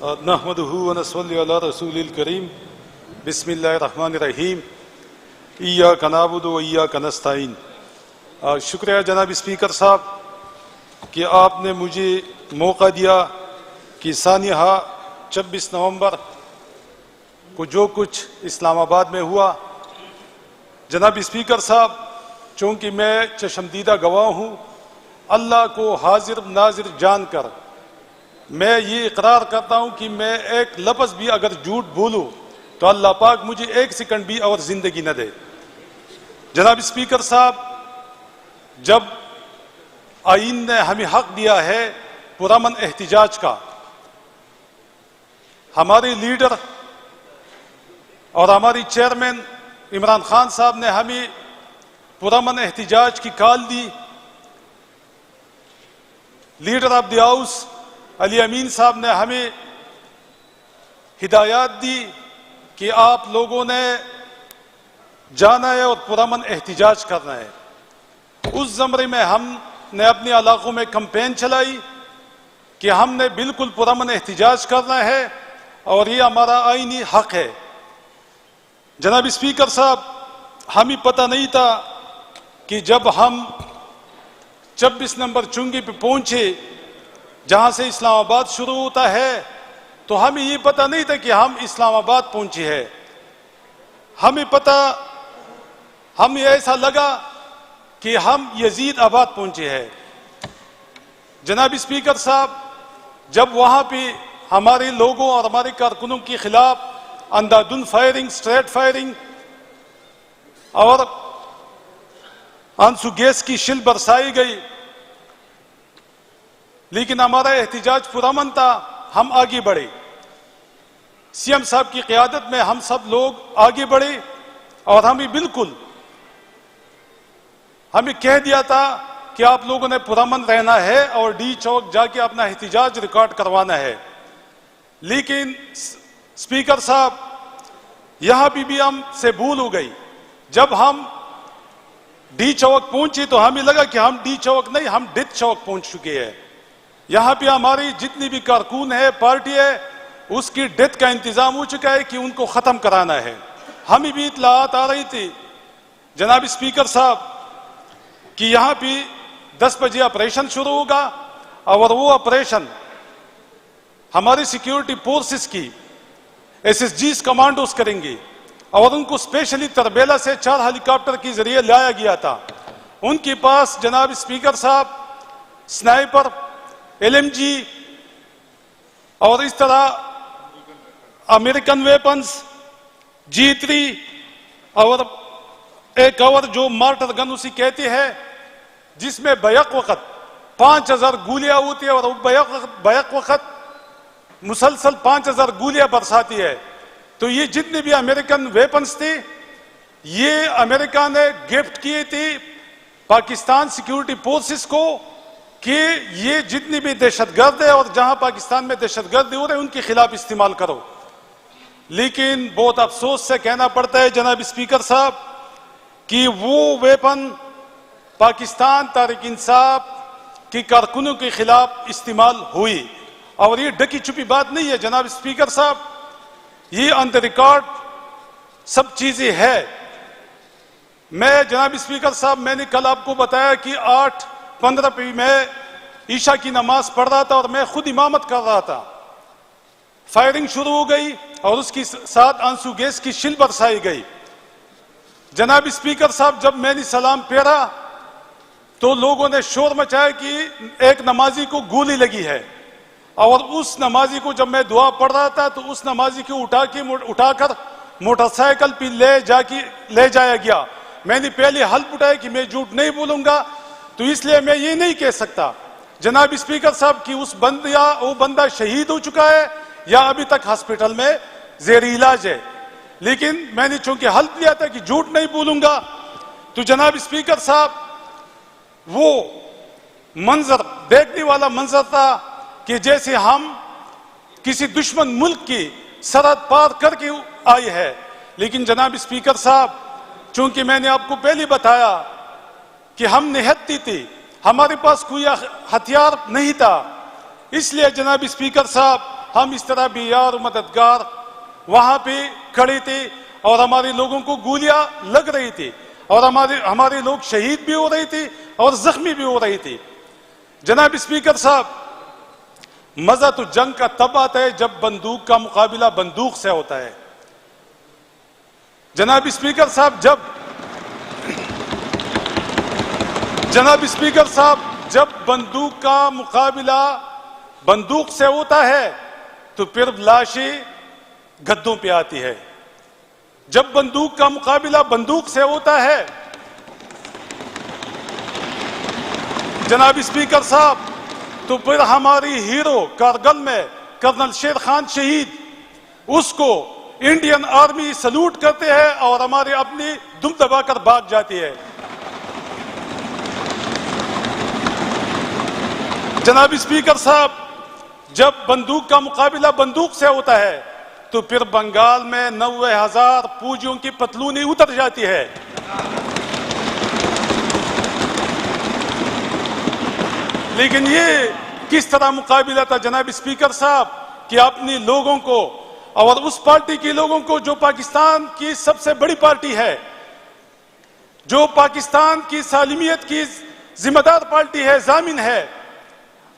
نحمدہ ونصلی علی رسول الکریم بسم اللہ الرحمن الرحیم ایاک نعبد و ایاک نستعین۔ شکریہ جناب اسپیکر صاحب کہ آپ نے مجھے موقع دیا کہ سانحہ 26 نومبر کو جو کچھ اسلام آباد میں ہوا، جناب اسپیکر صاحب چونکہ میں چشمدیدہ گواہ ہوں، اللہ کو حاضر ناظر جان کر میں یہ اقرار کرتا ہوں کہ میں ایک لفظ بھی اگر جھوٹ بولوں تو اللہ پاک مجھے ایک سیکنڈ بھی اور زندگی نہ دے۔ جناب اسپیکر صاحب، جب آئین نے ہمیں حق دیا ہے پرامن احتجاج کا، ہمارے لیڈر اور ہماری چیئرمین عمران خان صاحب نے ہمیں پرامن احتجاج کی کال دی، لیڈر آف دی ہاؤس علی امین صاحب نے ہمیں ہدایات دی کہ آپ لوگوں نے جانا ہے اور پرامن احتجاج کرنا ہے۔ اس زمرے میں ہم نے اپنے علاقوں میں کمپین چلائی کہ ہم نے بالکل پرامن احتجاج کرنا ہے اور یہ ہمارا آئینی حق ہے۔ جناب اسپیکر صاحب، ہمیں پتہ نہیں تھا کہ جب ہم 26 نمبر چنگی پہ پہنچے جہاں سے اسلام آباد شروع ہوتا ہے، تو ہمیں یہ پتہ نہیں تھا کہ ہم اسلام آباد پہنچے ہیں۔ ہمیں ایسا لگا کہ ہم یزید آباد پہنچے ہیں۔ جناب اسپیکر صاحب، جب وہاں پہ ہمارے لوگوں اور ہمارے کارکنوں کے خلاف اندھادھند فائرنگ، اسٹریٹ فائرنگ اور آنسو گیس کی شل برسائی گئی، لیکن ہمارا احتجاج پرامن تھا، ہم آگے بڑھے۔ سی ایم صاحب کی قیادت میں ہم سب لوگ آگے بڑھے اور ہمیں کہہ دیا تھا کہ آپ لوگوں نے پرامن رہنا ہے اور ڈی چوک جا کے اپنا احتجاج ریکارڈ کروانا ہے۔ لیکن اسپیکر صاحب، یہاں بھی ہم سے بھول ہو گئی۔ جب ہم ڈی چوک پہنچے تو ہمیں لگا کہ ہم ڈی چوک نہیں، ہم ڈتھ چوک پہنچ چکے ہیں۔ یہاں پہ ہماری جتنی بھی کارکن ہے، پارٹی ہے، اس کی ڈیتھ کا انتظام ہو چکا ہے کہ ان کو ختم کرانا ہے۔ ہمیں بھی اطلاعات آ رہی تھی جناب اسپیکر صاحب کہ یہاں پہ 10 بجے آپریشن شروع ہوگا اور وہ آپریشن ہماری سیکیورٹی فورسز کی SSGs کمانڈوز کریں گے، اور ان کو اسپیشلی تربیلا سے 4 ہیلی کاپٹر کے ذریعے لایا گیا تھا۔ ان کے پاس جناب اسپیکر صاحب سنائپر، LMG اور اس طرح امریکن ویپنز G3 اور ایک اور جو مارٹر گن اسے کہتے ہیں، جس میں بیک وقت 5000 گولیاں ہوتی ہیں اور وہ بیک وقت مسلسل 5000 گولیاں برساتی ہے۔ تو یہ جتنے بھی امریکن ویپنز تھے، یہ امریکہ نے گفٹ کیے تھے پاکستان سیکیورٹی فورسز کو کہ یہ جتنی بھی دہشت گرد ہے اور جہاں پاکستان میں دہشت گردی ہو رہے ہیں ان کے خلاف استعمال کرو۔ لیکن بہت افسوس سے کہنا پڑتا ہے جناب اسپیکر صاحب کہ وہ ویپن پاکستان تحریک انصاف کی کارکنوں کے خلاف استعمال ہوئی، اور یہ ڈکی چھپی بات نہیں ہے جناب اسپیکر صاحب، یہ آن دی ریکارڈ سب چیزیں ہے۔ میں جناب اسپیکر صاحب، میں نے کل آپ کو بتایا کہ 8:15 پہ میں عشاء کی نماز پڑھ رہا تھا اور میں خود امامت کر رہا تھا۔ فائرنگ شروع ہو گئی اور اس کے ساتھ آنسو گیس کی شل برسائی گئی۔ جناب اسپیکر صاحب، جب میں نے سلام پھیرا تو لوگوں نے شور مچایا کہ ایک نمازی کو گولی لگی ہے، اور اس نمازی کو جب میں دعا پڑھ رہا تھا تو اس نمازی کو اٹھا کر موٹر سائیکل پہ لے جایا گیا۔ میں نے پہلے حلف اٹھایا کہ میں جھوٹ نہیں بولوں گا، تو اس لیے میں یہ نہیں کہہ سکتا جناب اسپیکر صاحب کہ وہ بندہ شہید ہو چکا ہے یا ابھی تک ہاسپٹل میں زیر علاج ہے۔ لیکن میں نے چونکہ حلف لیا تھا کہ جھوٹ نہیں بولوں گا، تو جناب اسپیکر صاحب وہ منظر دیکھنے والا منظر تھا کہ جیسے ہم کسی دشمن ملک کی سرحد پار کر کے آئے ہیں۔ لیکن جناب اسپیکر صاحب، چونکہ میں نے آپ کو پہلے بتایا کہ ہم نہتی تھی، ہمارے پاس کوئی ہتھیار نہیں تھا، اس لیے جناب اسپیکر صاحب ہم اس طرح بھی یار و مددگار وہاں پہ کھڑے تھے اور ہمارے لوگوں کو گولیاں لگ رہی تھی اور ہمارے لوگ شہید بھی ہو رہے تھے اور زخمی بھی ہو رہے تھے. جناب اسپیکر صاحب، مزہ تو جنگ کا تب آتا ہے جب بندوق کا مقابلہ بندوق سے ہوتا ہے. جناب اسپیکر صاحب، جب بندوق کا مقابلہ بندوق سے ہوتا ہے تو پھر لاشیں گدوں پہ آتی ہے. جب بندوق کا مقابلہ بندوق سے ہوتا ہے جناب اسپیکر صاحب، تو پھر ہماری ہیرو کارگل میں کرنل شیر خان شہید، اس کو انڈین آرمی سلوٹ کرتے ہیں اور ہمارے اپنی دم دبا کر بھاگ جاتی ہے. جناب اسپیکر صاحب، جب بندوق کا مقابلہ بندوق سے ہوتا ہے تو پھر بنگال میں 90,000 فوجیوں کی پتلونیں اتر جاتی ہے. لیکن یہ کس طرح مقابلہ تھا جناب اسپیکر صاحب کہ اپنی لوگوں کو اور اس پارٹی کے لوگوں کو جو پاکستان کی سب سے بڑی پارٹی ہے، جو پاکستان کی سالمیت کی ذمہ دار پارٹی ہے، ضامن ہے،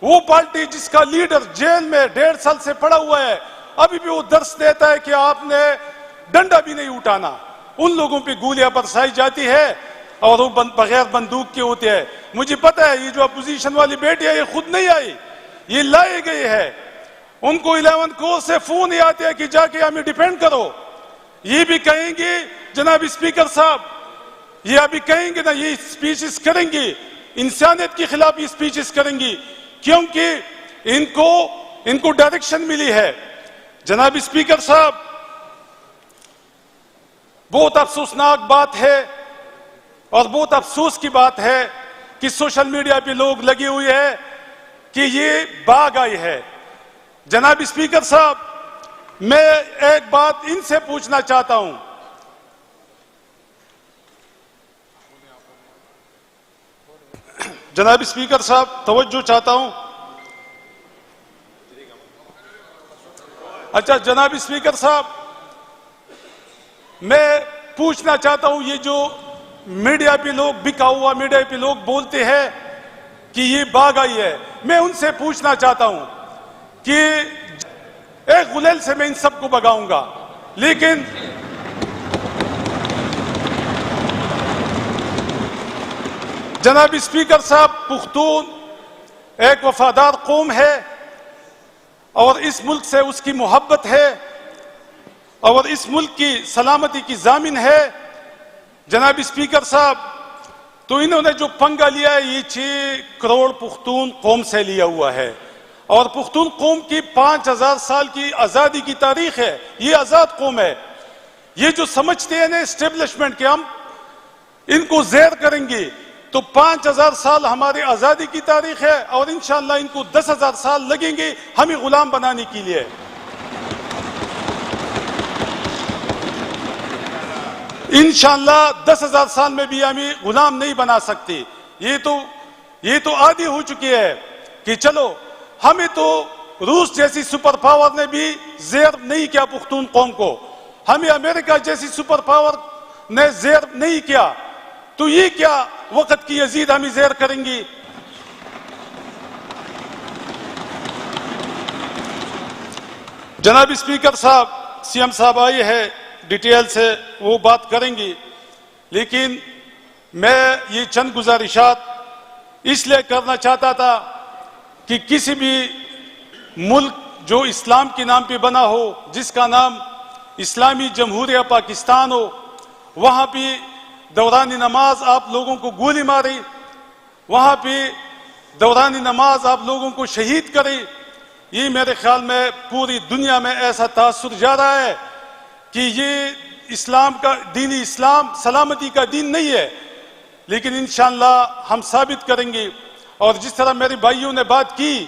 وہ پارٹی جس کا لیڈر جیل میں 1.5 سال سے پڑا ہوا ہے، ابھی بھی وہ درس دیتا ہے کہ آپ نے ڈنڈا بھی نہیں اٹھانا. ان لوگوں پہ گولیاں برسائی جاتی ہے اور وہ بغیر بندوق کے ہوتے ہیں. مجھے پتا ہے یہ جو اپوزیشن والی بیٹی ہے یہ خود نہیں آئی، یہ لائے گئے ہے. ان کو 11 کور سے فون ہی آتے ہیں کہ جا کے ہمیں ڈیفینڈ کرو. یہ بھی کہیں گے جناب اسپیکر صاحب، یہ ابھی کہیں گے نا، یہ سپیچز کریں گی، انسانیت کے خلاف یہ سپیچز کریں گی، کیونکہ ان کو ڈائریکشن ملی ہے. جناب اسپیکر صاحب، بہت افسوسناک بات ہے اور بہت افسوس کی بات ہے کہ سوشل میڈیا پہ لوگ لگے ہوئے ہیں کہ یہ باغ آئی ہے. جناب اسپیکر صاحب، میں ایک بات ان سے پوچھنا چاہتا ہوں. جناب اسپیکر صاحب، توجہ چاہتا ہوں. اچھا جناب اسپیکر صاحب، میں پوچھنا چاہتا ہوں، یہ جو میڈیا پہ لوگ بکا ہوا میڈیا پہ لوگ بولتے ہیں کہ یہ باغ آئی ہے، میں ان سے پوچھنا چاہتا ہوں کہ ایک غلیل سے میں ان سب کو بگاؤں گا، لیکن جناب اسپیکر صاحب، پختون ایک وفادار قوم ہے اور اس ملک سے اس کی محبت ہے اور اس ملک کی سلامتی کی ضامن ہے. جناب اسپیکر صاحب، تو انہوں نے جو پنگا لیا ہے یہ 6 کروڑ پختون قوم سے لیا ہوا ہے اور پختون قوم کی 5000 سال کی آزادی کی تاریخ ہے. یہ آزاد قوم ہے. یہ جو سمجھتے ہیں نا اسٹیبلشمنٹ کہ ہم ان کو زیر کریں گے، تو 5000 سال ہماری آزادی کی تاریخ ہے اور انشاءاللہ ان کو 10,000 سال لگیں گے ہمیں غلام بنانے کے لیے. انشاءاللہ 10,000 سال میں بھی ہمیں غلام نہیں بنا سکتے. یہ تو عادی ہو چکی ہے کہ چلو ہمیں تو روس جیسی سپر پاور نے بھی زیر نہیں کیا پختون قوم کو، ہمیں امریکہ جیسی سپر پاور نے زیر نہیں کیا، تو یہ کیا وقت کی یزید ہمیں زیر کریں گی. جناب اسپیکر صاحب، سی ایم صاحب آئے ہیں، ڈیٹیل سے وہ بات کریں گی، لیکن میں یہ چند گزارشات اس لیے کرنا چاہتا تھا کہ کسی بھی ملک جو اسلام کے نام پہ بنا ہو، جس کا نام اسلامی جمہوریہ پاکستان ہو، وہاں پہ دوران نماز آپ لوگوں کو گولی ماری، وہاں پہ دوران نماز آپ لوگوں کو شہید کرے. یہ میرے خیال میں پوری دنیا میں ایسا تاثر جا رہا ہے کہ یہ اسلام کا دین، اسلام سلامتی کا دین نہیں ہے. لیکن انشاءاللہ ہم ثابت کریں گے، اور جس طرح میرے بھائیوں نے بات کی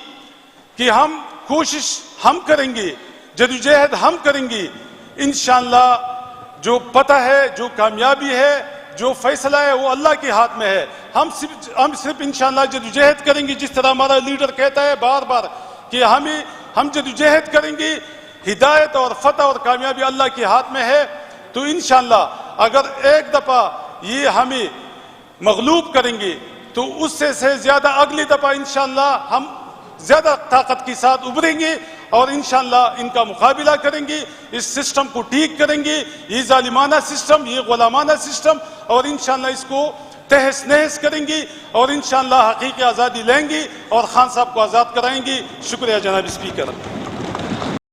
کہ ہم کوشش ہم کریں گے، جدوجہد ہم کریں گے، انشاءاللہ جو پتہ ہے، جو کامیابی ہے، جو فیصلہ ہے وہ اللہ کے ہاتھ میں ہے. ہم صرف انشاءاللہ جدوجہد کریں گے، جس طرح ہمارا لیڈر کہتا ہے بار بار کہ ہم جدوجہد کریں گے، ہدایت اور فتح اور کامیابی اللہ کے ہاتھ میں ہے، تو انشاءاللہ اگر ایک دفعہ یہ ہمیں مغلوب کریں گے تو اس سے زیادہ اگلی دفعہ انشاءاللہ ہم زیادہ طاقت کے ساتھ ابھریں گے اور انشاءاللہ ان کا مقابلہ کریں گے، اس سسٹم کو ٹھیک کریں گے، یہ ظالمانہ سسٹم، یہ غلامانہ سسٹم، اور انشاءاللہ اس کو تہس نہس کریں گے اور انشاءاللہ حقیقی آزادی لیں گے اور خان صاحب کو آزاد کرائیں گے۔ شکریہ جناب اسپیکر۔